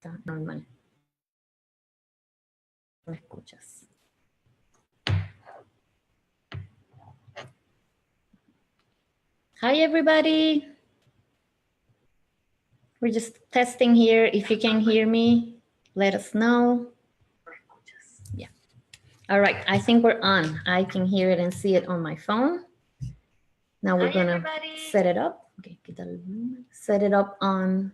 está normal. ¿Me escuchas? Hi, everybody. We're just testing here. If you can hear me, let us know. Yeah. All right. I think we're on. I can hear it and see it on my phone. Now we're going to set it up. Okay. Set it up on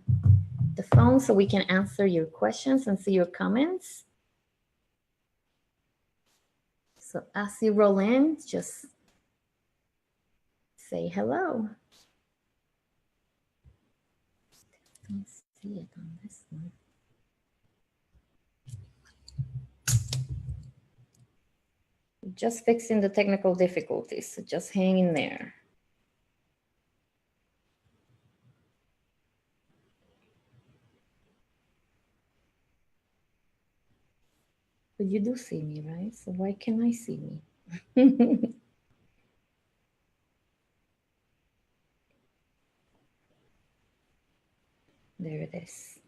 the phone so we can answer your questions and see your comments. So as you roll in, just say hello. Don't see it on this one. Just fixing the technical difficulties, so just hang in there. But you do see me, right? So why can't I see me? There it is.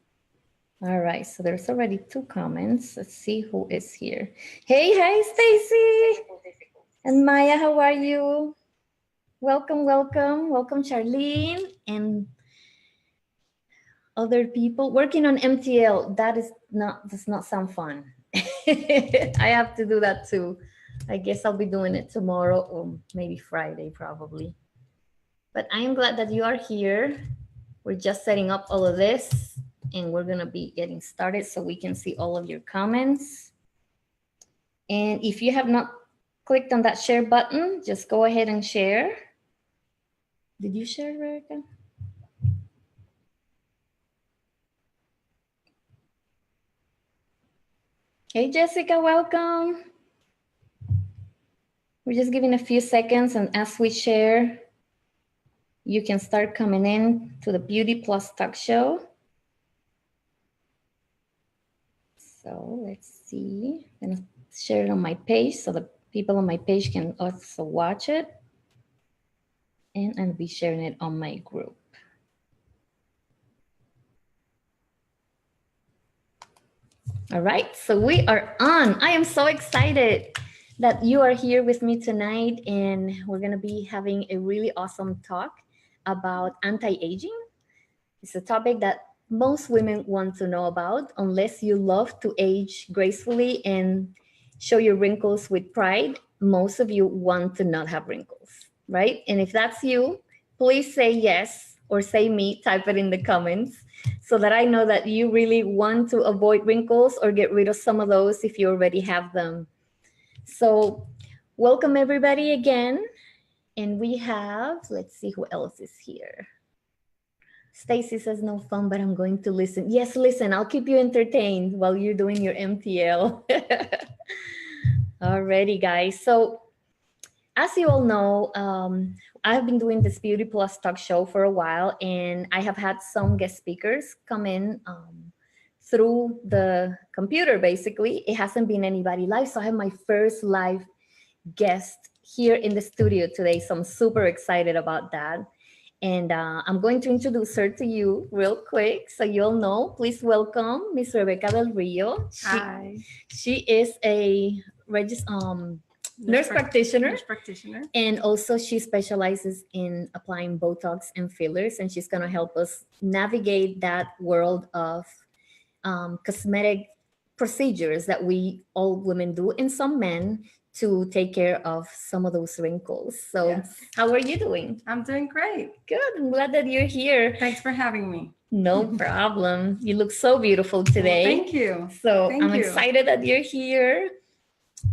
All right, so there's already 2 comments. Let's see who is here. Hey, Stacy. And Maya, how are you? Welcome, welcome. Welcome, Charlene. And other people working on MTL. Does not sound fun. I have to do that too. I guess I'll be doing it tomorrow or maybe Friday probably. But I am glad that you are here. We're just setting up all of this and we're gonna be getting started so we can see all of your comments. And if you have not clicked on that share button, just go ahead and share. Did you share, Erica? Hey, Jessica, welcome. We're just giving a few seconds, and as we share, you can start coming in to the Beauty Plus Talk Show. So let's see. I'm gonna share it on my page so the people on my page can also watch it. And I'll be sharing it on my group. All right, so we are on. I am so excited that you are here with me tonight, and we're gonna be having a really awesome talk about anti-aging. It's a topic that most women want to know about. Unless you love to age gracefully and show your wrinkles with pride, most of you want to not have wrinkles, right? And if that's you, please say yes or say me, type it in the comments so that I know that you really want to avoid wrinkles or get rid of some of those if you already have them. So welcome everybody again. And we have, let's see who else is here. Stacy says no fun, but I'm going to listen. Yes, listen, I'll keep you entertained while you're doing your MTL. Alrighty, guys. So as you all know, I've been doing this Beauty Plus Talk Show for a while, and I have had some guest speakers come in through the computer, basically. It hasn't been anybody live, so I have my first live guest here in the studio today, so I'm super excited about that. And I'm going to introduce her to you real quick so you'll know. Please welcome Miss Rebecca Del Rio. Hi. She is a nurse practitioner. And also she specializes in applying Botox and fillers, and she's going to help us navigate that world of cosmetic procedures that we all women do and some men to take care of some of those wrinkles. So yes. How are you doing? I'm doing great. Good. I'm glad that you're here. Thanks for having me. No problem. You look so beautiful today. Well, thank you. So I'm excited that you're here.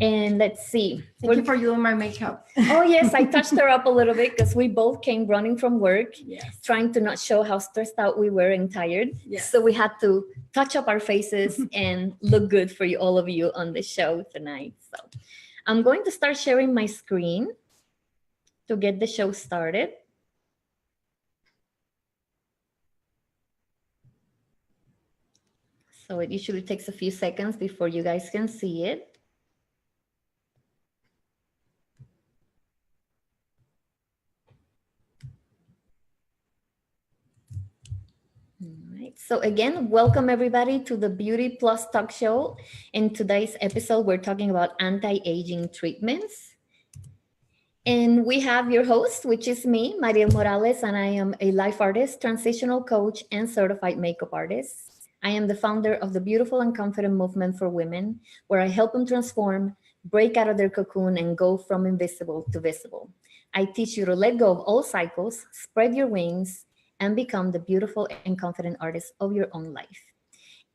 And let's see. Thank you for doing my makeup. Oh, yes. I touched her up a little bit because we both came running from work, yes, trying to not show how stressed out we were and tired. Yes. So we had to touch up our faces and look good for you, all of you on the show tonight. So I'm going to start sharing my screen to get the show started. So it usually takes a few seconds before you guys can see it. All right, So, again, welcome everybody to the Beauty Plus Talk Show. In today's episode, we're talking about anti aging treatments. And we have your host, which is me, Mariel Morales, and I am a life artist, transitional coach, and certified makeup artist. I am the founder of the Beautiful and Confident Movement for Women, where I help them transform, break out of their cocoon, and go from invisible to visible. I teach you to let go of all cycles, spread your wings, and become the beautiful and confident artist of your own life.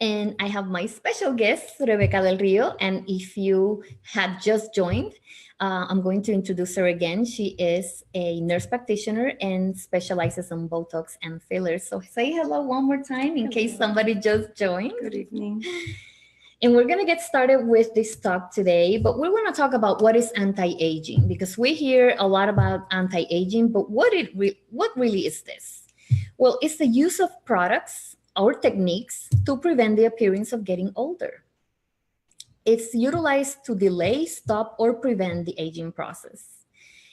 And I have my special guest, Rebecca Del Rio. And if you had just joined, I'm going to introduce her again. She is a nurse practitioner and specializes on Botox and fillers. So say hello one more time in case somebody just joined. Good evening. And we're going to get started with this talk today, but we're going to talk about what is anti-aging because we hear a lot about anti-aging, but what really is this? Well, it's the use of products or techniques to prevent the appearance of getting older. It's utilized to delay, stop, or prevent the aging process.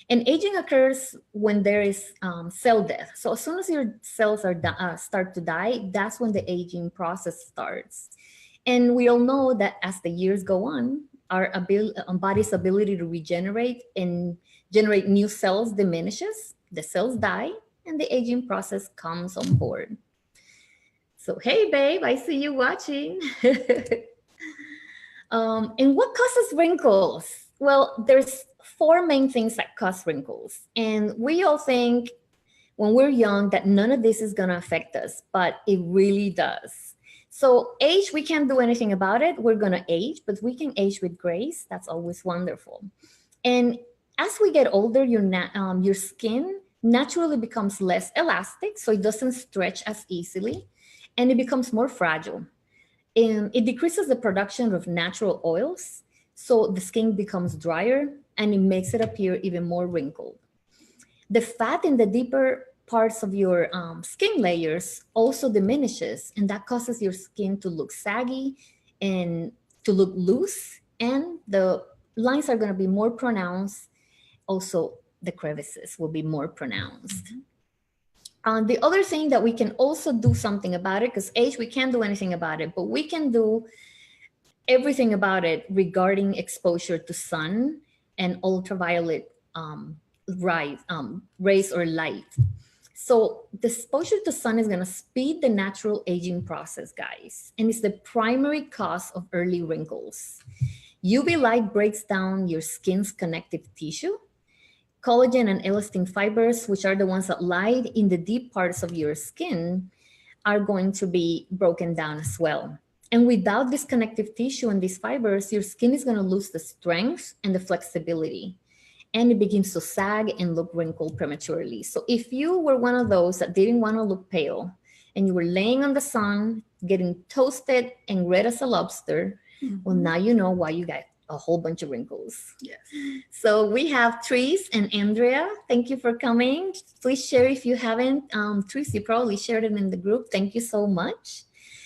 And aging occurs when there is cell death. So as soon as your cells start to die, that's when the aging process starts. And we all know that as the years go on, our body's ability to regenerate and generate new cells diminishes, the cells die, and the aging process comes on board. So, hey, babe, I see you watching. And what causes wrinkles? Well, there's four main things that cause wrinkles. And we all think when we're young that none of this is going to affect us, but it really does. So age, we can't do anything about it. We're going to age, but we can age with grace. That's always wonderful. And as we get older, your skin naturally becomes less elastic, so it doesn't stretch as easily, and it becomes more fragile. And it decreases the production of natural oils, so the skin becomes drier, and it makes it appear even more wrinkled. The fat in the deeper parts of your skin layers also diminishes, and that causes your skin to look saggy and to look loose, and the lines are going to be more pronounced. Also, the crevices will be more pronounced. The other thing that we can also do something about it, because age, we can't do anything about it, but we can do everything about it regarding exposure to sun and ultraviolet rays or light. So the exposure to sun is going to speed the natural aging process, guys, and it's the primary cause of early wrinkles. UV light breaks down your skin's connective tissue. Collagen and elastin fibers, which are the ones that lie in the deep parts of your skin, are going to be broken down as well. And without this connective tissue and these fibers, your skin is going to lose the strength and the flexibility, and it begins to sag and look wrinkled prematurely. So if you were one of those that didn't want to look pale and you were laying on the sun, getting toasted and red as a lobster, well, now you know why you got a whole bunch of wrinkles. Yes. So we have Tris and Andrea. Thank you for coming. Please share if you haven't. Tris, you probably shared it in the group. Thank you so much.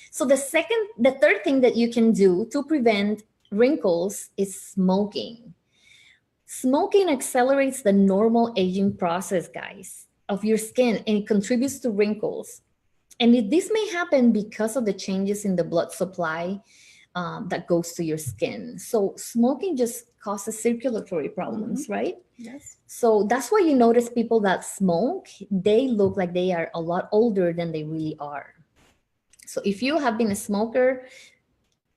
So the third thing that you can do to prevent wrinkles is smoking. Smoking accelerates the normal aging process, guys, of your skin, and it contributes to wrinkles. And this may happen because of the changes in the blood supply that goes to your skin. So smoking just causes circulatory problems, right? Yes. So that's why you notice people that smoke, they look like they are a lot older than they really are. So if you have been a smoker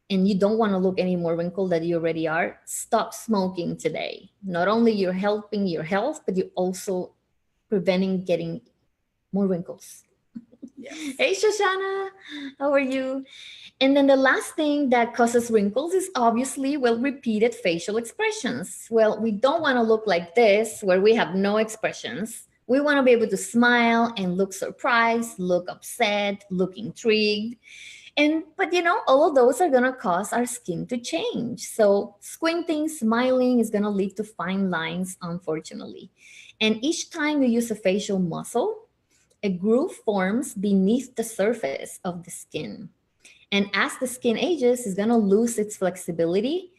and you don't want to look any more wrinkled than you already are, stop smoking today. Not only you're helping your health, but you're also preventing getting more wrinkles. Yes. Hey, Shoshana, how are you? And then the last thing that causes wrinkles is obviously, well, repeated facial expressions. Well, we don't want to look like this where we have no expressions. We want to be able to smile and look surprised, look upset, look intrigued. But all of those are going to cause our skin to change. So squinting, smiling is going to lead to fine lines, unfortunately. And each time you use a facial muscle, a groove forms beneath the surface of the skin. And as the skin ages, it's going to lose its flexibility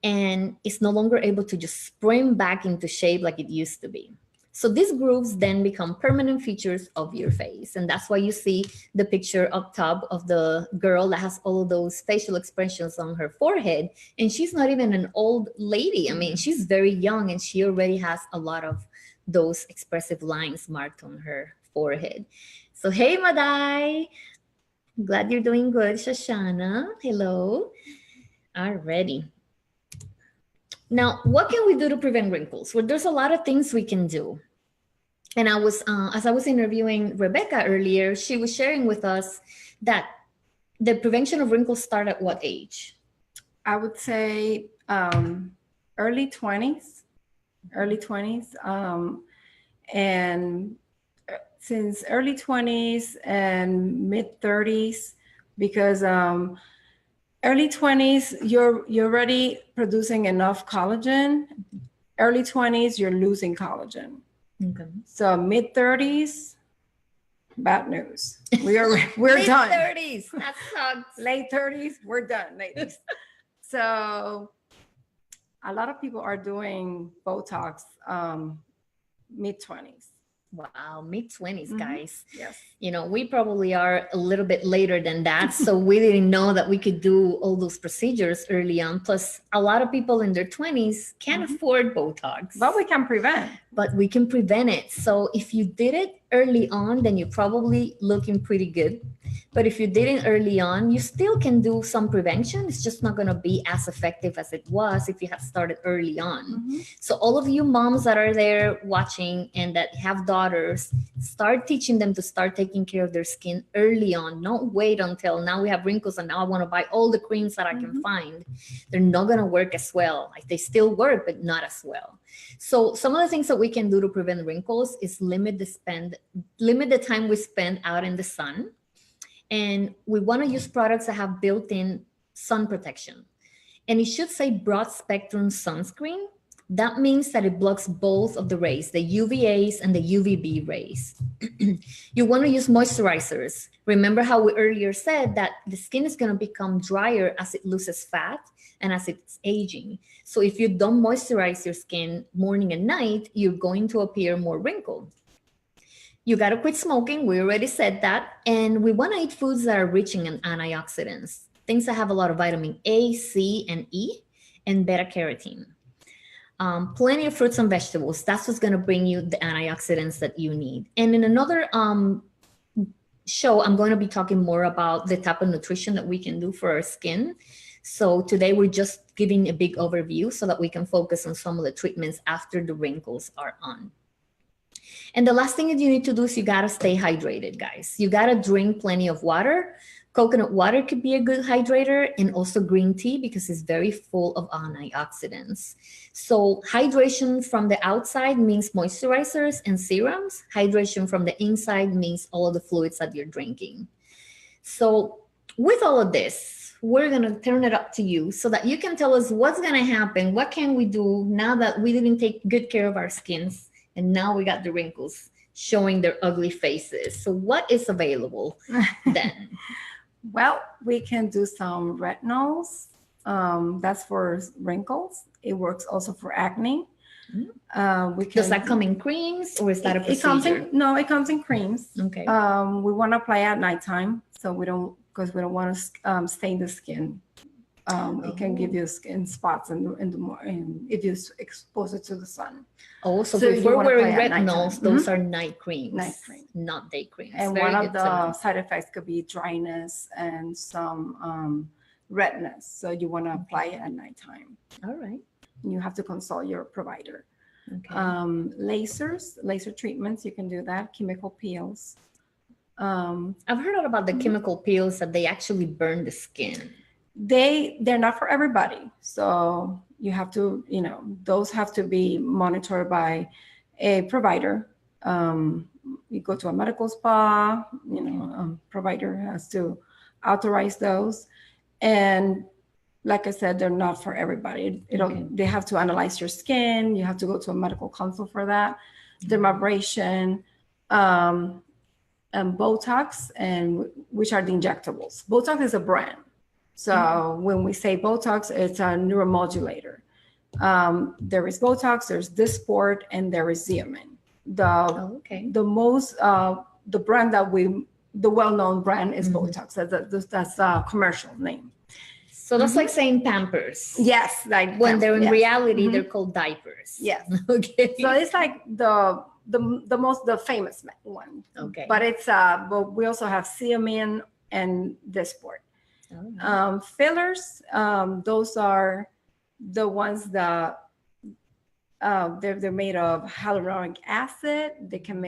and it's no longer able to just spring back into shape like it used to be. So these grooves then become permanent features of your face. And that's why you see the picture up top of the girl that has all of those facial expressions on her forehead. And she's not even an old lady. I mean, she's very young and she already has a lot of those expressive lines marked on her forehead. So, hey, Madai. Glad you're doing good, Shoshana. Hello. Alrighty. Now, what can we do to prevent wrinkles? Well, there's a lot of things we can do. And as I was interviewing Rebecca earlier, she was sharing with us that the prevention of wrinkles start at what age? I would say early 20s, early 20s. And since early 20s and mid 30s, because early 20s, you're already producing enough collagen. Early 20s, you're losing collagen. Okay. So mid 30s, bad news. We're done. 30s, that sucks. Late 30s, we're done, ladies. So a lot of people are doing Botox mid 20s. Wow, mid 20s, guys. Yes. You know, we probably are a little bit later than that. So we didn't know that we could do all those procedures early on. Plus, a lot of people in their 20s can't afford Botox. But we can prevent. But we can prevent it. So if you did it early on, then you're probably looking pretty good. But if you did it early on, you still can do some prevention. It's just not going to be as effective as it was if you had started early on. So all of you moms that are there watching and that have daughters, start teaching them to start taking care of their skin early on. Don't wait until now we have wrinkles and now I want to buy all the creams that I can find. They're not going to work as well. Like they still work, but not as well. So some of the things that we can do to prevent wrinkles is limit the time we spend out in the sun. And we want to use products that have built-in sun protection. And it should say broad spectrum sunscreen. That means that it blocks both of the rays, the UVAs and the UVB rays. You want to use moisturizers. Remember how we earlier said that the skin is going to become drier as it loses fat and as it's aging. So if you don't moisturize your skin morning and night, you're going to appear more wrinkled. You got to quit smoking. We already said that. And we want to eat foods that are rich in antioxidants, things that have a lot of vitamin A, C, and E, and beta carotene. Plenty of fruits and vegetables. That's what's going to bring you the antioxidants that you need. And in another show, I'm going to be talking more about the type of nutrition that we can do for our skin. So today we're just giving a big overview so that we can focus on some of the treatments after the wrinkles are on. And the last thing that you need to do is you got to stay hydrated, guys. You got to drink plenty of water. Coconut water could be a good hydrator, and also green tea because it's very full of antioxidants. So hydration from the outside means moisturizers and serums. Hydration from the inside means all of the fluids that you're drinking. So with all of this, we're going to turn it up to you so that you can tell us what's going to happen. What can we do now that we didn't take good care of our skins? And now we got the wrinkles showing their ugly faces. So what is available then? Well, we can do some retinols. That's for wrinkles. It works also for acne. Does that come in creams or is that a procedure? It comes in creams. Okay. We want to apply at nighttime because we don't want to stain the skin. It can give you skin spots and if you expose it to the sun. Oh, so if we're wearing retinols, those are night creams. Night creams. Not day creams. And one of the side effects could be dryness and some redness. So you want to apply it at nighttime. All right. You have to consult your provider. Okay. Laser treatments, you can do that. Chemical peels. I've heard about the chemical peels that they actually burn the skin. They're not for everybody. So you have to, those have to be monitored by a provider. You go to a medical spa, provider has to authorize those. And like I said, they're not for everybody. They have to analyze your skin. You have to go to a medical consult for that. Dermabrasion, and Botox, and which are the injectables. Botox is a brand. So when we say Botox, it's a neuromodulator. There is Botox, there's Dysport, and there is Xeomin. Okay. The brand the well-known brand is Botox. That's a commercial name. So that's like saying Pampers. Yes, like when they're in yes. reality, they're called diapers. Yes. Okay. So it's like the famous one. Okay. But but we also have Xeomin and Dysport. Oh. Fillers, those are the ones that they're made of hyaluronic acid. They can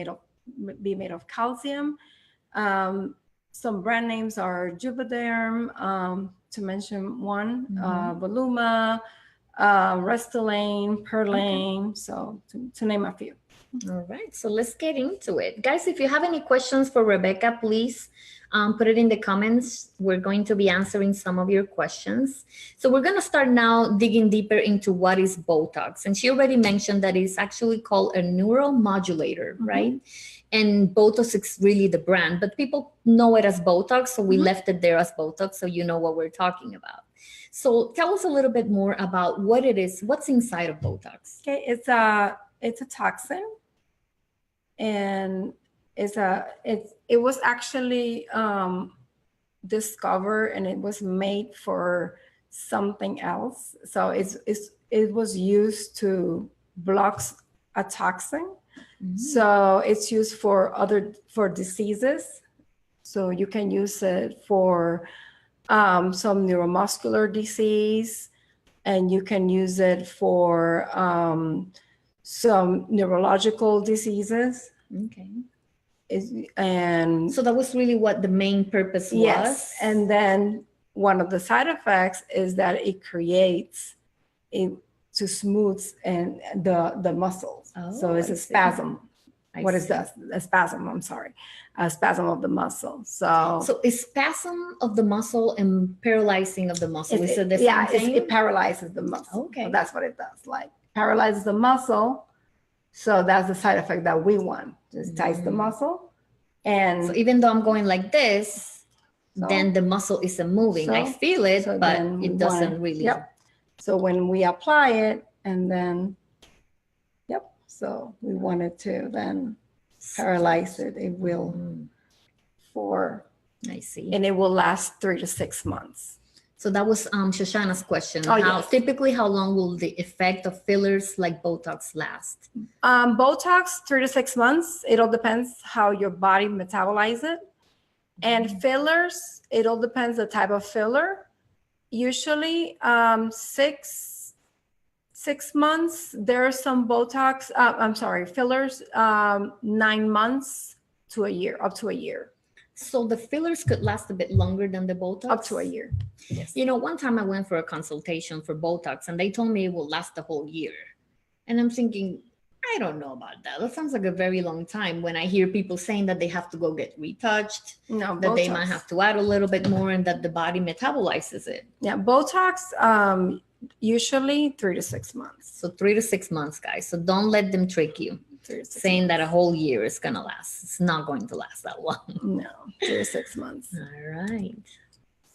be made of calcium. Some brand names are Juvederm, to mention one, Voluma, Restylane, Perlane, so to name a few. All right, so let's get into it. Guys, if you have any questions for Rebecca, please put it in the comments. We're going to be answering some of your questions. So we're going to start now digging deeper into what is Botox. And she already mentioned that it's actually called a neuromodulator, right? And Botox is really the brand, but people know it as Botox, so we left it there as Botox, so you know what we're talking about. So tell us a little bit more about what it is, what's inside of Botox. Okay, it's a toxin, and it was actually discovered, and it was made for something else. So it was used to block a toxin. So it's used for diseases. So you can use it for some neuromuscular disease, and you can use it for some neurological diseases. Okay. And so that was really what the main purpose was. Yes. And then one of the side effects is that it creates to smooth and the muscles. So it's a spasm. What is that? A spasm, I'm sorry. A spasm of the muscle. So it's spasm of the muscle and paralyzing of the muscle. Is it the same thing? It paralyzes the muscle. Okay. So that's what it does. Like paralyzes the muscle. So that's the side effect that we want. Just ties the muscle. And so even though I'm going like this, then the muscle isn't moving. I feel it, but it doesn't really. Yep. So when we apply it, and then, so we wanted to then paralyze it. It will I see. And it will last 3 to 6 months. So that was Shoshana's question. Typically, how long will the effect of fillers like Botox last? Botox, 3 to 6 months. It all depends how your body metabolizes it. And fillers, it all depends the type of filler. Usually 6 months. There are some Botox, fillers, 9 months to a year, up to a year. So the fillers could last a bit longer than the Botox? Up to a year. Yes. You know, one time I went for a consultation for Botox and they told me it will last the whole year. And I'm thinking, I don't know about that. That sounds like a very long time when I hear people saying that they have to go get retouched, that Botox. They might have to add a little bit more and that the body metabolizes it. Yeah, Botox, usually 3 to 6 months. So 3 to 6 months, guys. So don't let them trick you. Saying that a whole year is going to last. It's not going to last that long. No, 3 to 6 months. All right.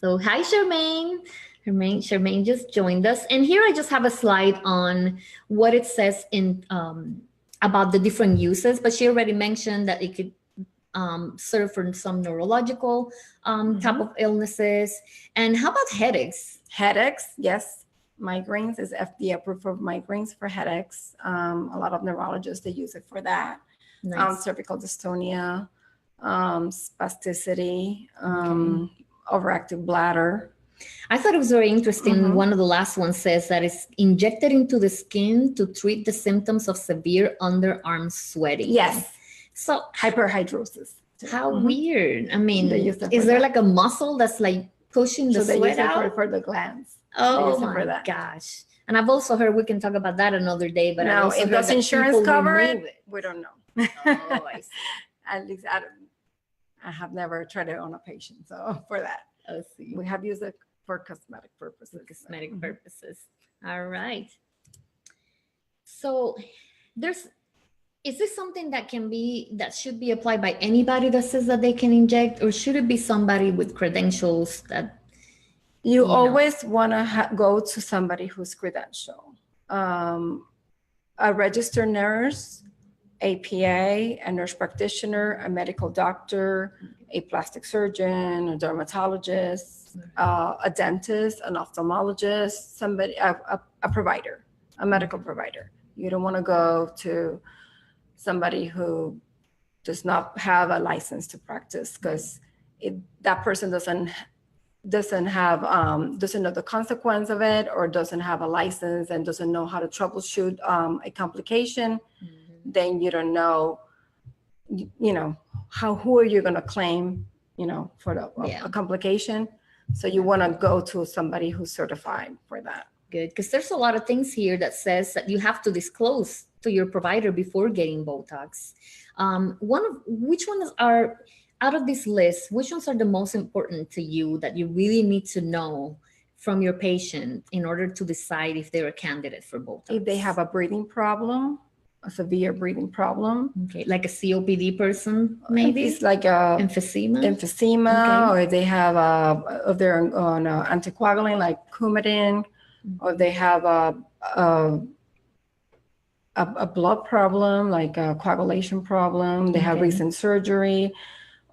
So hi, Charmaine. Charmaine just joined us. And here I just have a slide on what it says in about the different uses. But she already mentioned that it could serve for some neurological type of illnesses. And how about headaches? Headaches, yes. Migraines is FDA approved for migraines, for headaches. A lot of neurologists, they use it for that. Nice. Cervical dystonia, spasticity, overactive bladder. I thought it was very interesting. One of the last ones says that it's injected into the skin to treat the symptoms of severe underarm sweating. Yes. So hyperhidrosis. How weird. I mean, is there like a muscle that's like pushing the sweat out? For the glands. Oh my gosh. And I've also heard, we can talk about that another day, but now if does insurance cover it? We don't know. Oh, I see. At least I have never tried it on a patient. So for that, I see. We have used it for cosmetic purposes. Purposes. All right. So is this something that should be applied by anybody that says that they can inject, or should it be somebody with credentials that you always want to go to somebody who's credentialed, a registered nurse, APA, a nurse practitioner, a medical doctor, a plastic surgeon, a dermatologist, a dentist, an ophthalmologist, somebody, a provider, a medical provider. You don't want to go to somebody who does not have a license to practice, because that person doesn't have doesn't know the consequence of it, or doesn't have a license and doesn't know how to troubleshoot a complication. Then you don't know, who are you going to claim, for a complication. So you want to go to somebody who's certified for that. Good, because there's a lot of things here that says that you have to disclose to your provider before getting Botox. Which ones are, out of this list, which ones are the most important to you that you really need to know from your patient in order to decide if they're a candidate for Botox? If they have a breathing problem, a severe breathing problem. Okay, like a COPD person, maybe? It's like a emphysema, okay. Or they have if they're on anticoagulant like Coumadin, or they have a blood problem like a coagulation problem. They have recent surgery,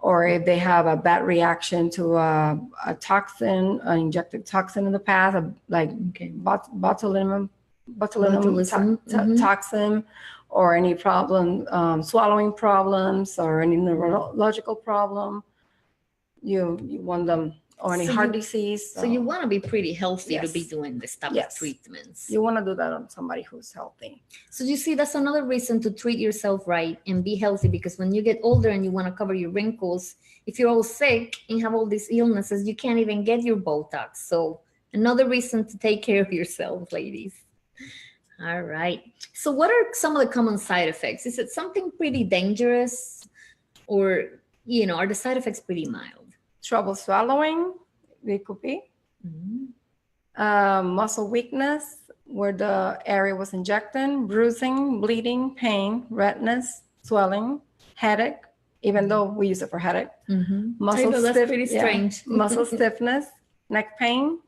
or if they have a bad reaction to a toxin, an injected toxin in the past, like botulinum toxin, or any problem, swallowing problems, or any neurological problem. You want them, or any heart disease. So you want to be pretty healthy to be Yes. doing this type of treatments. You want to do that on somebody who's healthy. So you see, that's another reason to treat yourself right and be healthy, because when you get older and you want to cover your wrinkles, if you're all sick and have all these illnesses, you can't even get your Botox. So another reason to take care of yourself, ladies. All right. So what are some of the common side effects? Is it something pretty dangerous, or, are the side effects pretty mild? Trouble swallowing, they could be. Muscle weakness where the area was injected, bruising, bleeding, pain, redness, swelling, headache, even though we use it for headache. Muscle that's pretty strange. Muscle stiffness, neck pain,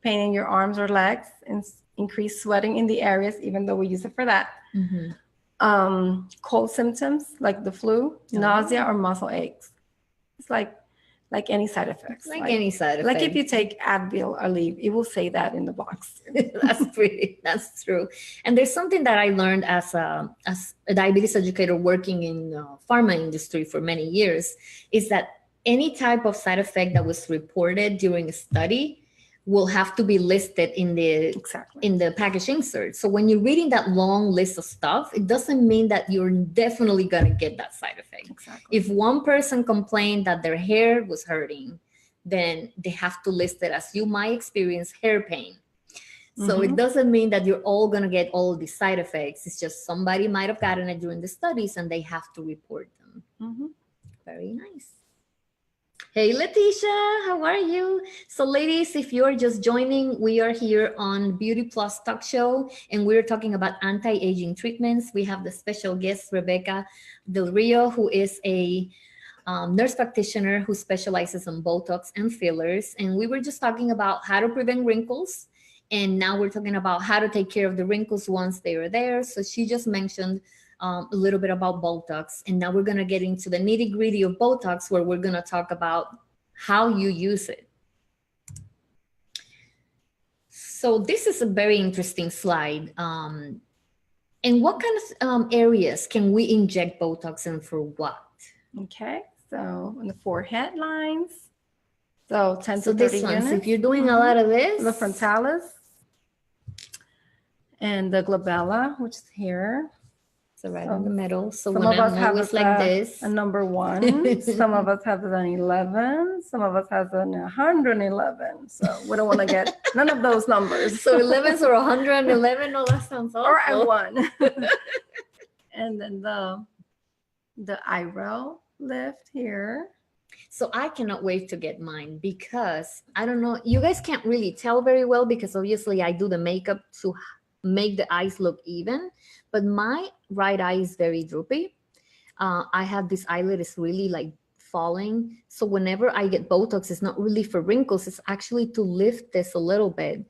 pain in your arms or legs, and increased sweating in the areas, even though we use it for that. Cold symptoms like the flu, nausea, or muscle aches. It's like any side effects. Like any side effect. Like if you take Advil or Aleve, it will say that in the box. That's true. And there's something that I learned as a diabetes educator working in the pharma industry for many years, is that any type of side effect that was reported during a study will have to be listed in the package insert. So when you're reading that long list of stuff, it doesn't mean that you're definitely going to get that side effect. If one person complained that their hair was hurting, then they have to list it as you might experience hair pain. So it doesn't mean that you're all going to get all of these side effects. It's just somebody might have gotten it during the studies and they have to report them. Very nice. Hey, Leticia, how are you? So ladies, if you're just joining, we are here on Beauty Plus Talk Show, and we're talking about anti-aging treatments. We have the special guest, Rebecca Del Rio, who is a nurse practitioner who specializes in Botox and fillers. And we were just talking about how to prevent wrinkles. And now we're talking about how to take care of the wrinkles once they are there. So she just mentioned a little bit about Botox. And now we're going to get into the nitty gritty of Botox, where we're going to talk about how you use it. So this is a very interesting slide. And what kind of areas can we inject Botox in, for what? Okay, so on the forehead lines. So 10 to 30 this one, units. so if you're doing a lot of this. The frontalis. And the glabella, which is here. So right in the middle. So some when of us I'm have always like this. a number 1. Some of us have an 11. Some of us has an 111. So we don't want to get none of those numbers. So 11s or 111. No, that sounds awful. Or a 1. And then the eyebrow lift here. So I cannot wait to get mine, because I don't know, you guys can't really tell very well, because obviously I do the makeup to make the eyes look even, but my right eye is very droopy. I have this eyelid is really like falling. So whenever I get Botox, it's not really for wrinkles, it's actually to lift this a little bit.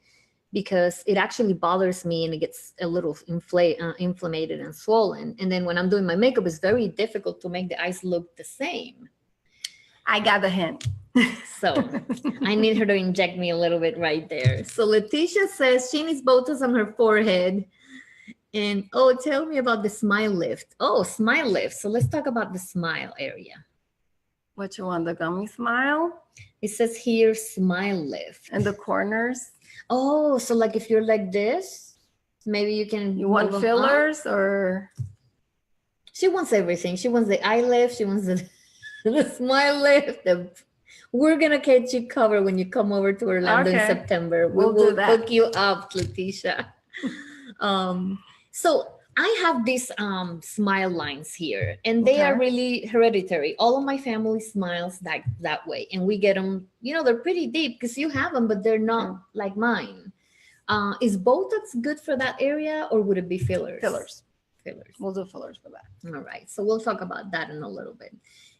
because it actually bothers me and it gets a little inflamed and swollen. And then when I'm doing my makeup, it's very difficult to make the eyes look the same. I got the hint. So I need her to inject me a little bit right there. So Leticia says she needs Botox on her forehead. And oh, tell me about the smile lift. Oh, smile lift. So let's talk about the smile area. What you want, the gummy smile? It says here smile lift. And the corners? Oh, so like if you're like this, maybe you can. You want fillers or? She wants everything. She wants the eye lift. She wants the smile lift. We're gonna get you covered when you come over to Orlando in September. We'll will hook you up, Leticia. So I have these smile lines here, and they are really hereditary. All of my family smiles that way, and we get them. You know, they're pretty deep because you have them, but they're not like mine. Is Botox good for that area, or would it be fillers? Fillers. We'll do fillers for that. All right. So we'll talk about that in a little bit.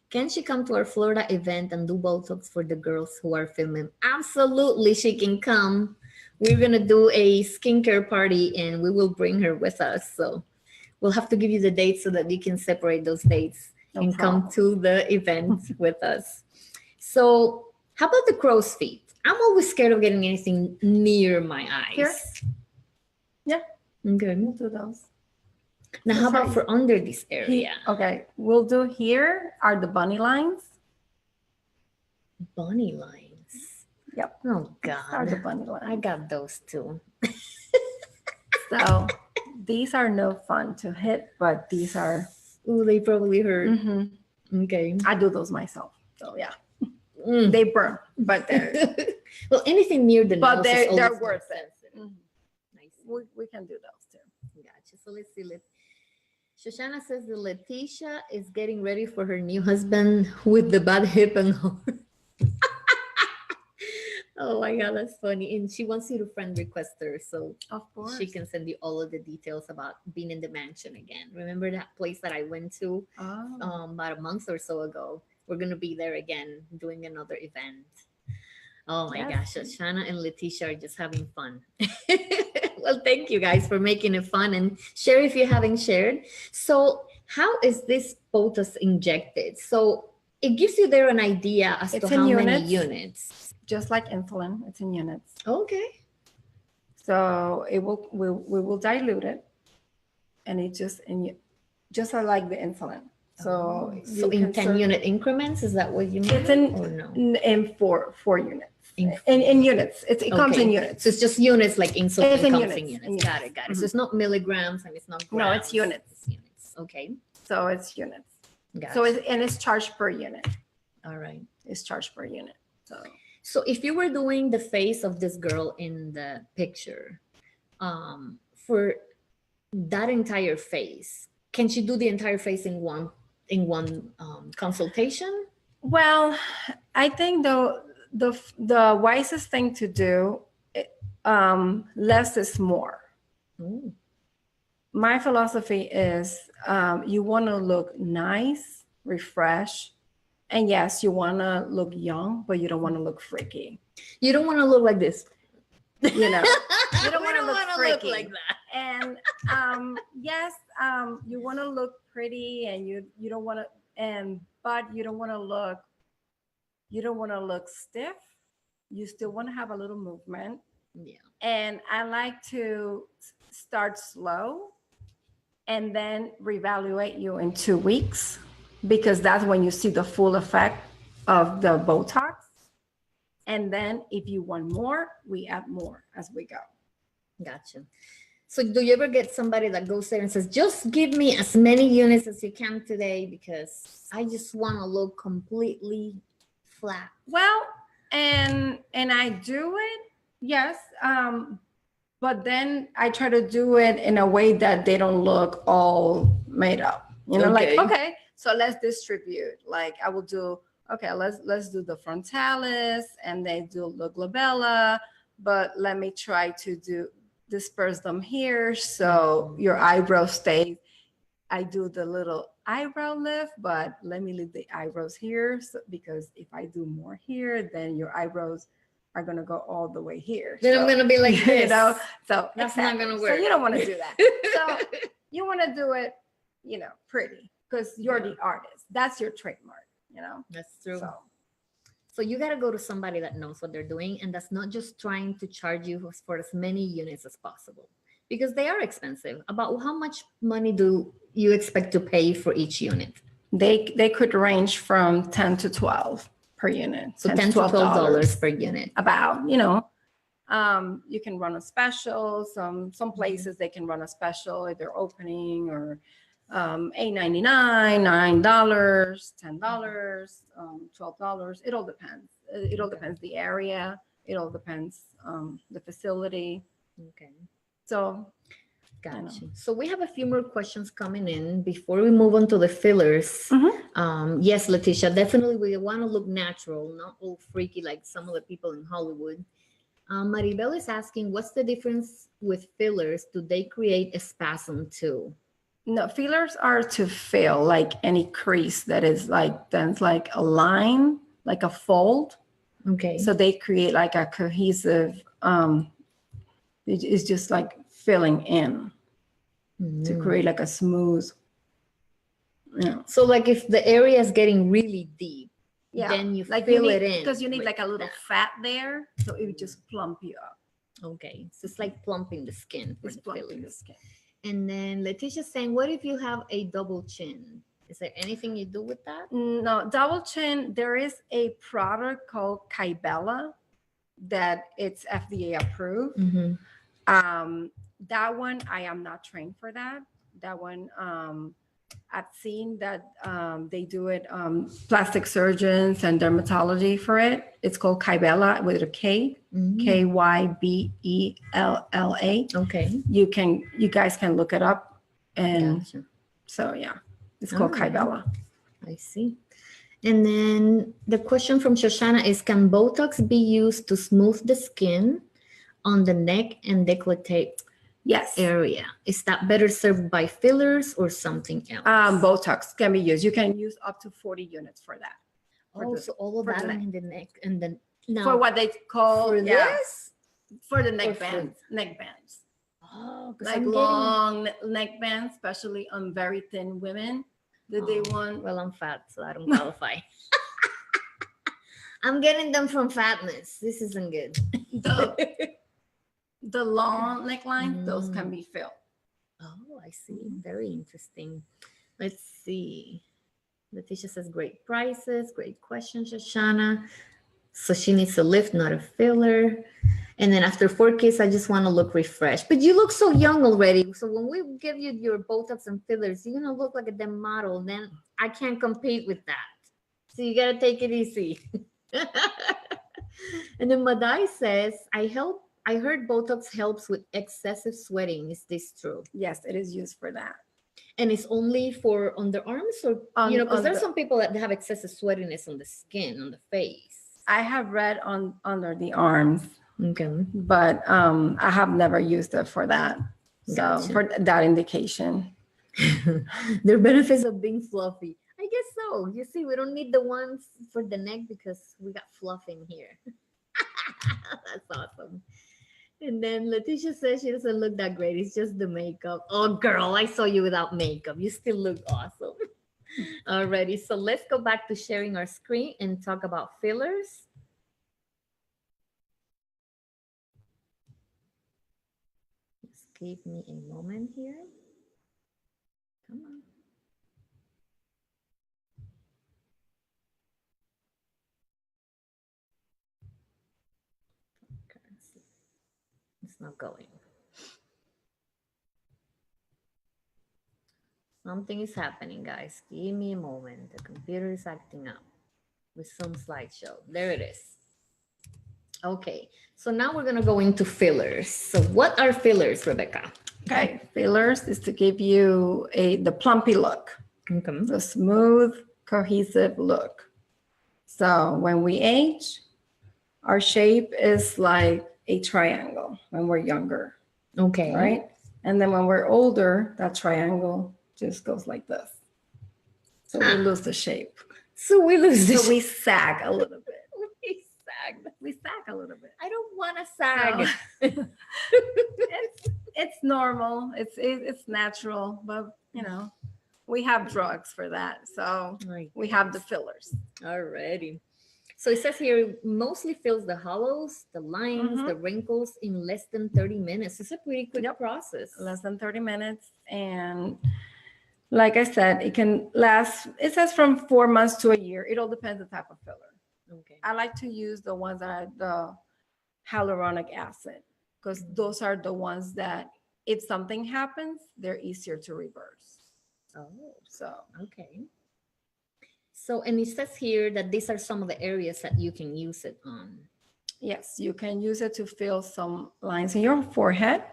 Can she come to our Florida event and do Botox for the girls who are filming? Absolutely, she can come. We're going to do a skincare party and we will bring her with us. So we'll have to give you the dates so that you can separate those dates and come to the event with us. So how about the crow's feet? I'm always scared of getting anything near my eyes. Here? Yeah. Okay. We'll do those. Now, how about for under this area? Okay, we'll do here are the bunny lines. Bunny lines? Yep. Oh, God. Are the bunny lines. I got those too. So these are no fun to hit, but these are. Ooh, they probably hurt. Mm-hmm. Okay. I do those myself. So, yeah. They burn, but they're. Well, anything near the nose. But they're worth it. Mm-hmm. Nice. We can do those too. Gotcha. So let's see. Shoshana says that Leticia is getting ready for her new husband with the bad hip and heart. Oh my God, that's funny. And she wants you to friend request her. So of course she can send you all of the details about being in the mansion again. Remember that place that I went to about a month or so ago? We're going to be there again doing another event. Oh my gosh, Shoshana and Leticia are just having fun. Well, thank you guys for making it fun, and share if you haven't shared. So how is this Botox injected? So it gives you there an idea as to how many units. Just like insulin, it's in units. Okay. So we will dilute it, and it just like the insulin. So in 10-unit increments, is that what you mean? It's in four units. In units. It comes in units. So it's just units like insulin comes in units. Got it. Mm-hmm. So it's not milligrams and it's not grams. No, it's units. It's units. Okay. So it's units. Gotcha. So it's charged per unit. All right. It's charged per unit. So if you were doing the face of this girl in the picture, for that entire face, can she do the entire face in one consultation? Well, I think the wisest thing to do, less is more. Ooh. My philosophy is you want to look nice, refreshed, and yes, you want to look young, but you don't want to look freaky. You don't want to look like this. You know, you don't want to look freaky. Look like that. And yes, you want to look pretty, and you don't want to, but you don't want to look stiff. You still want to have a little movement. Yeah. And I like to start slow and then reevaluate you in 2 weeks, because that's when you see the full effect of the Botox. And then if you want more, we add more as we go. Gotcha. So do you ever get somebody that goes there and says, just give me as many units as you can today because I just want to look completely flat? Well, and I do it, yes. But then I try to do it in a way that they don't look all made up. You know, like, okay, so let's distribute. Like I will do, okay, let's do the frontalis and then do the glabella, but let me try to disperse them here so your eyebrow stays. I do the little eyebrow lift, but let me leave the eyebrows here because if I do more here, then your eyebrows are going to go all the way here. Then I'm gonna be like this. You know, so That's not gonna work. So you don't want to do that. So you want to do it, pretty, because you're the artist. That's your trademark. That's true. So So you got to go to somebody that knows what they're doing and that's not just trying to charge you for as many units as possible because they are expensive. About how much money do you expect to pay for each unit? they could range from 10 to 12 per unit. So $10 to $12 per unit. About, you can run a special. Some places they can run a special if they're opening, or $8.99, $9, $10, $12. It all depends. It all depends the area. It all depends the facility. Okay. So Gotcha. So we have a few more questions coming in before we move on to the fillers. Yes, Leticia, definitely we want to look natural, not all freaky like some of the people in Hollywood. Maribel is asking, what's the difference with fillers? Do they create a spasm too? No, fillers are to fill like any crease that is then like a line, like a fold. Okay. So they create like a cohesive, it's just like filling in to create like a smooth. So like if the area is getting really deep, then you like fill it in. Because you need like a little fat there, so it would just plump you up. Okay. So it's like plumping the skin. It's plumping the skin. And then Letitia's saying, what if you have a double chin? Is there anything you do with that? No, double chin, there is a product called Kybella that it's FDA approved. That one, I am not trained for that. That one, I've seen that they do it, plastic surgeons and dermatology for it. It's called Kybella with a K, Kybella. Okay. You guys can look it up. And Gotcha. so, yeah, it's called Kybella. I see. And then the question from Shoshana is, can Botox be used to smooth the skin on the neck and décolleté area? Is that better served by fillers or something else? Botox can be used. You can use up to 40 units for that. So all of that in the neck and then now for what they call this? For the neck bands. Neck bands. Oh, like long neck bands, especially on very thin women that they want. Well, I'm fat, so I don't qualify. I'm getting them from fatness. This isn't good. The long neckline, those can be filled. Oh, I see. Very interesting. Let's see. Leticia says, great prices. Great question, Shoshana. So she needs a lift, not a filler. And then after 4 kids, I just want to look refreshed. But you look so young already. So when we give you your Botox and fillers, you're going to look like a damn model. Then I can't compete with that. So you got to take it easy. And then Madai says, I heard Botox helps with excessive sweating. Is this true? Yes, it is used for that. And it's only for underarms, or because there's some people that have excessive sweatiness on the skin, on the face. I have read under the arms. Okay. But I have never used it for that. So for that indication. There are benefits of being fluffy. I guess so. You see, we don't need the ones for the neck because we got fluff in here. That's awesome. And then Leticia says she doesn't look that great. It's just the makeup. Oh, girl, I saw you without makeup. You still look awesome. Alrighty, so let's go back to sharing our screen and talk about fillers. Just give me a moment here. Come on. It's not going. Something is happening, guys. Give me a moment. The computer is acting up with some slideshow. There it is. Okay, so now we're gonna go into fillers. So what are fillers, Rebecca? Okay, fillers is to give you the plumpy look, the smooth, cohesive look. So when we age, our shape is like a triangle when we're younger. Okay. Right? And then when we're older, that triangle just goes like this. So we lose the shape. So we lose the shape. So we sag a little bit. We sag. That's we sag a little bit. I don't want to So sag. it's normal. It's natural, but we have drugs for that. So I we have the guess. fillers. Alrighty. So it says here it mostly fills the hollows, the lines, Mhm. the wrinkles in less than 30 minutes. It's a pretty quick Yep. process. Less than 30 minutes. And like I said, it can last, it says from 4 months to a year. It all depends the type of filler. Okay. I like to use the ones that are the hyaluronic acid because those are the ones that if something happens, they're easier to reverse. Oh, So okay. So, and it says here that these are some of the areas that you can use it on. yes, you can use it to fill some lines in your forehead,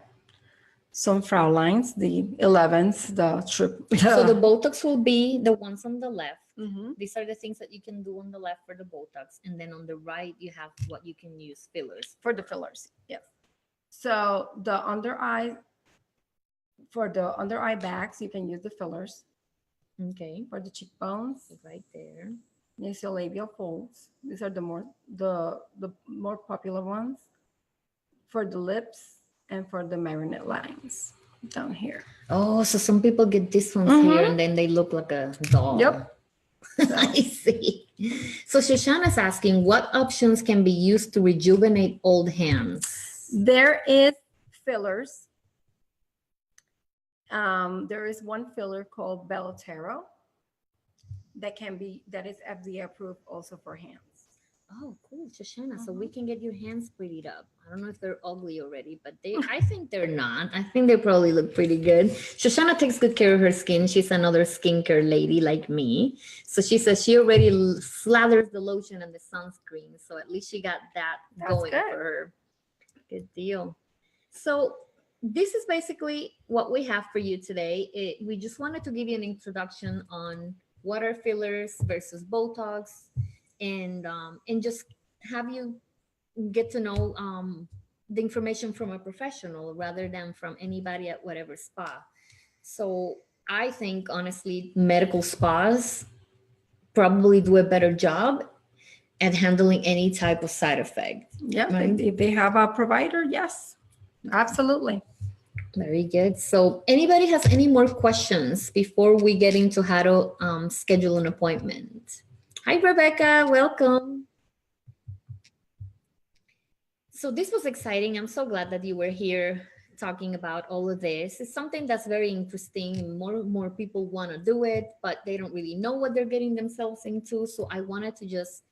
some frown lines, the 11s, the trip. So the Botox will be the ones on the left. Mhm. These are the things that you can do on the left for the Botox. And then on the right, you have what you can use fillers For the fillers, yes. So the under eye, for the under eye bags, you can use the fillers. Okay. For the cheekbones, Right there. nasolabial folds. These are the more popular ones. For the lips and for the marionette lines down here. Oh, so some people get these ones here Mhm. and then they look like a doll. Yep. I see. So Shoshana's asking what options can be used to rejuvenate old hands? There is fillers. There is one filler called Bellotero that is FDA approved also for hands. Oh, cool, Shoshana. So we can get your hands prettied up. I don't know if they're ugly already, but I think they're not. I think they probably look pretty good. Shoshana takes good care of her skin. She's another skincare lady like me. So she says she already slathers the lotion and the sunscreen. So at least she got that That's going good. for her. Good deal. So this is basically what we have for you today. We just wanted to give you an introduction on what are fillers versus Botox, and just have you get to know the information from a professional rather than from anybody at whatever spa. So I think honestly, medical spas probably do a better job at handling any type of side effect. Yeah, Right. if they have a provider, yes, absolutely. Very good. So, anybody has any more questions before we get into how to schedule an appointment? Hi, Rebecca. Welcome. So, this was exciting. I'm so glad that you were here talking about all of this. It's something that's very interesting. More people want to do it, but they don't really know what they're getting themselves into. So, I wanted to just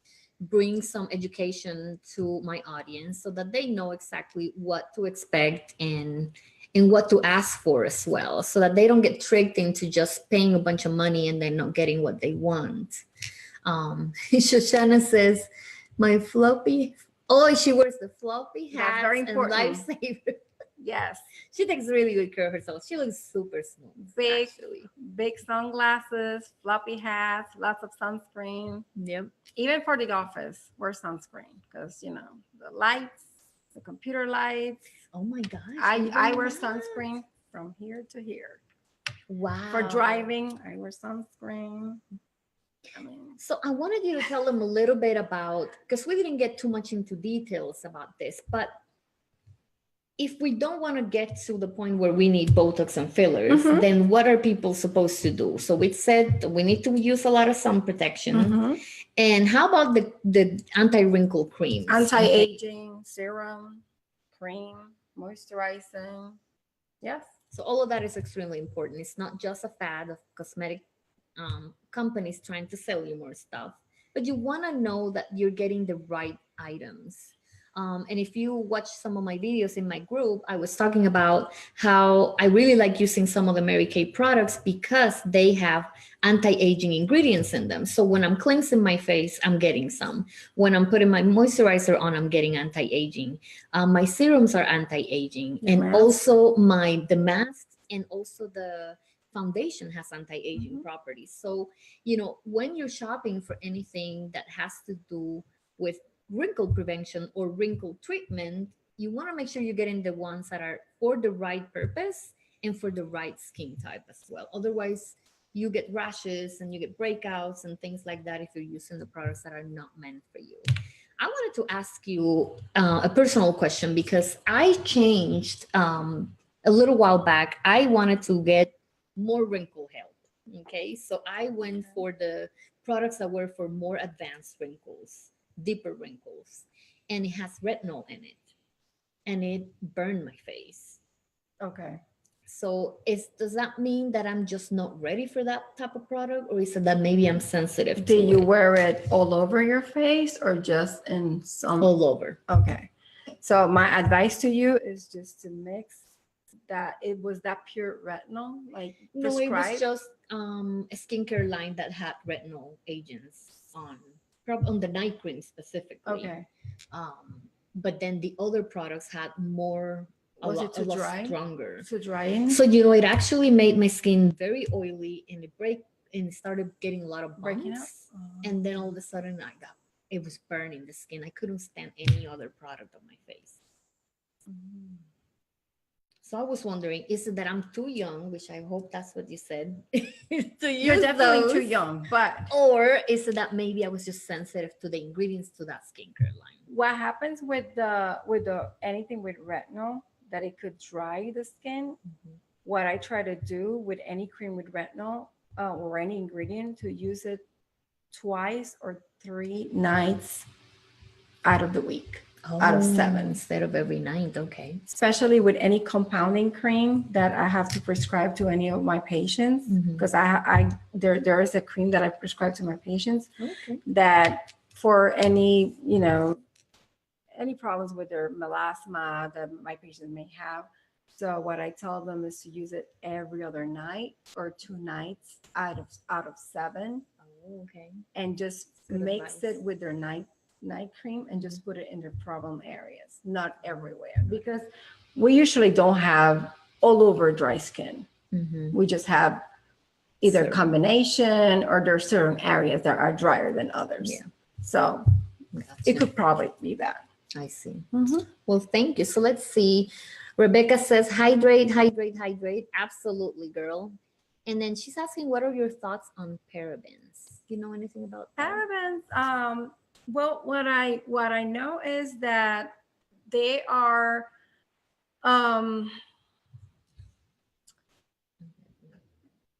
bring some education to my audience so that they know exactly what to expect and what to ask for as well, so that they don't get tricked into just paying a bunch of money and then not getting what they want. Shoshana says, my floppy, oh, she wears the floppy That's hats very and important. lifesaver. Yes, She takes really good care of herself. She looks super smooth, big, actually. big sunglasses, floppy hats, lots of sunscreen. Yep. Even for the office, wear sunscreen because the lights, the computer lights. Oh my gosh. I even wear that. sunscreen from here to here. Wow. For driving, I wear sunscreen. I mean, So I wanted you to tell them a little bit about, because we didn't get too much into details about this, but if we don't want to get to the point where we need Botox and fillers, then what are people supposed to do? So we said we need to use a lot of sun protection. And how about the anti-wrinkle creams? Anti-aging, serum, cream, moisturizing. Yes. So all of that is extremely important. It's not just a fad of cosmetic companies trying to sell you more stuff, but you want to know that you're getting the right items. And if you watch some of my videos in my group, I was talking about how I really like using some of the Mary Kay products because they have anti-aging ingredients in them. So when I'm cleansing my face, I'm getting some. When I'm putting my moisturizer on, I'm getting anti-aging. My serums are anti-aging, and mask. also the masks and also the foundation has anti-aging properties. So when you're shopping for anything that has to do with wrinkle prevention or wrinkle treatment, you want to make sure you're getting the ones that are for the right purpose and for the right skin type as well. Otherwise, you get rashes and you get breakouts and things like that if you're using the products that are not meant for you. I wanted to ask you a personal question because I changed a little while back. I wanted to get more wrinkle help. Okay, so I went for the products that were for more advanced wrinkles, deeper wrinkles, and it has retinol in it, and it burned my face. Okay. So is does that mean that I'm just not ready for that type of product, or is it that maybe I'm sensitive Do to you it wear it all over your face or just in some? all over? Okay. So my advice to you is just to mix that. It was that pure retinol, like No, it was prescribed. just a skincare line that had retinol agents on, on the night cream specifically. Okay. But then the other products had more, Was it a too lot dry? stronger. Too drying? So you know, it actually made my skin very oily, and it started getting a lot of Breaking out? bumps, and then all of a sudden it was burning the skin. I couldn't stand any other product on my face. Mm. So I was wondering, is it that I'm too young, which I hope that's what you said, to You're use definitely too those, young, but or is it that maybe I was just sensitive to the ingredients to that skincare line? what happens with the anything with retinol that it could dry the skin. Mhm. What I try to do with any cream with retinol or any ingredient to use it twice or 3 nights out of the week, out of Oh, 7. instead of every night, okay. Especially with any compounding cream that I have to prescribe to any of my patients, Mhm. because there is a cream that I prescribe to my patients Okay. that for any problems with their melasma that my patients may have. So what I tell them is to use it every other night or 2 nights out of 7, Oh, okay. and just Good mix advice. it with their night cream and just put it in their problem areas, not everywhere, because we usually don't have all over dry skin. Mm-hmm. We just have either Certain. combination, or there are certain areas that are drier than others. Yeah. So it Gotcha. could probably be that. I see. Mhm. Well, thank you. So let's see. Rebecca says, hydrate, hydrate, hydrate. Absolutely, girl. And then she's asking, what are your thoughts on parabens? Do you know anything about that? Parabens. Well, what I know is that they are. Um,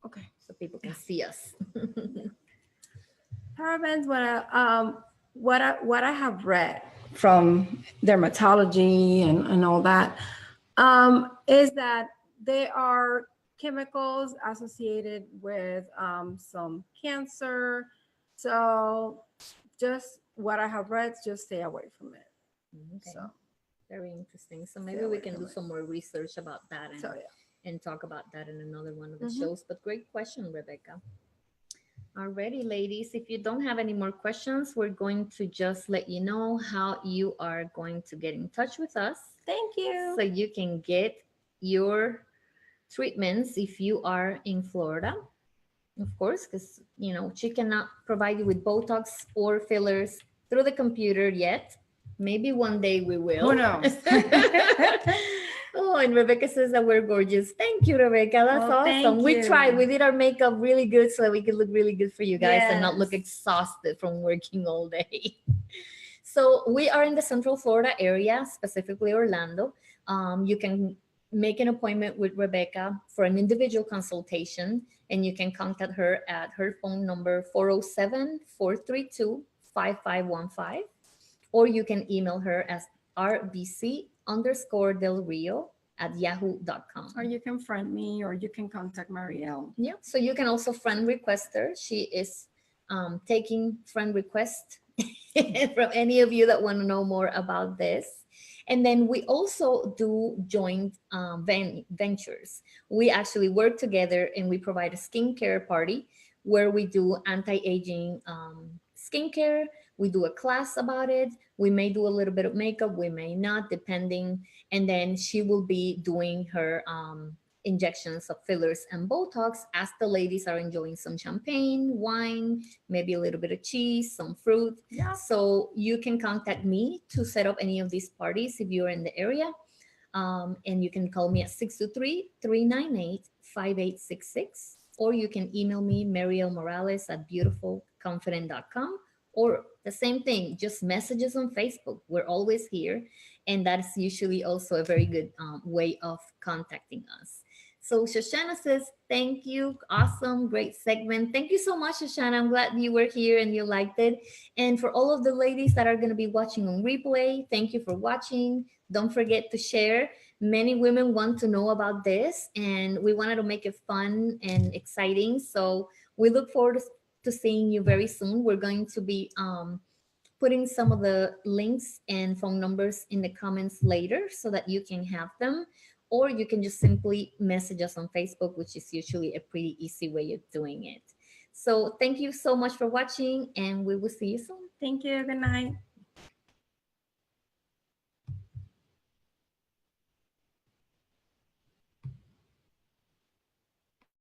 okay. So people can see us. Parabens. What I have read from dermatology and all that is that they are chemicals associated with some cancer. So just what I have read, just stay away from it. Okay. So Very interesting. So stay maybe we away can from do it. some more research about that So yeah. and talk about that in another one of the Mhm. shows. But great question, Rebecca. Alrighty, ladies. If you don't have any more questions, we're going to just let you know how you are going to get in touch with us Thank you. so you can get your treatments if you are in Florida, of course, because she cannot provide you with Botox or fillers through the computer yet. Maybe one day we Who will. knows? Oh, and Rebecca says that we're gorgeous. Thank you, Rebecca. That's Well, awesome. thank We you. tried. We did our makeup really good so that we could look really good for you guys and not look Yes. exhausted from working all day. So we are in the Central Florida area, specifically Orlando. You can make an appointment with Rebecca for an individual consultation, and you can contact her at her phone number 407-432-5515, or you can email her as rbc_del rio@yahoo.com. Or you can friend me, or you can contact Marielle. Yeah, so you can also friend request her. She is taking friend requests from any of you that want to know more about this. And then we also do joint ventures. We actually work together and we provide a skincare party where we do anti-aging skincare. We do a class about it. We may do a little bit of makeup, we may not, depending. And then she will be doing her injections of fillers and Botox as the ladies are enjoying some champagne, wine, maybe a little bit of cheese, some fruit. Yeah. So you can contact me to set up any of these parties if you're in the area. And you can call me at 623-398-5866, or you can email me, Mariel Morales at beautifulconfident.com, or the same thing, just messages on Facebook. We're always here, and that's usually also a very good way of contacting us. So Shoshana says, thank you. Awesome. Great segment. Thank you so much, Shoshana. I'm glad you were here and you liked it. And for all of the ladies that are going to be watching on replay, thank you for watching. Don't forget to share. Many women want to know about this, and we wanted to make it fun and exciting. So we look forward to seeing you very soon. We're going to be putting some of the links and phone numbers in the comments later so that you can have them, or you can just simply message us on Facebook, which is usually a pretty easy way of doing it. So thank you so much for watching, and we will see you soon. Thank you. Good night.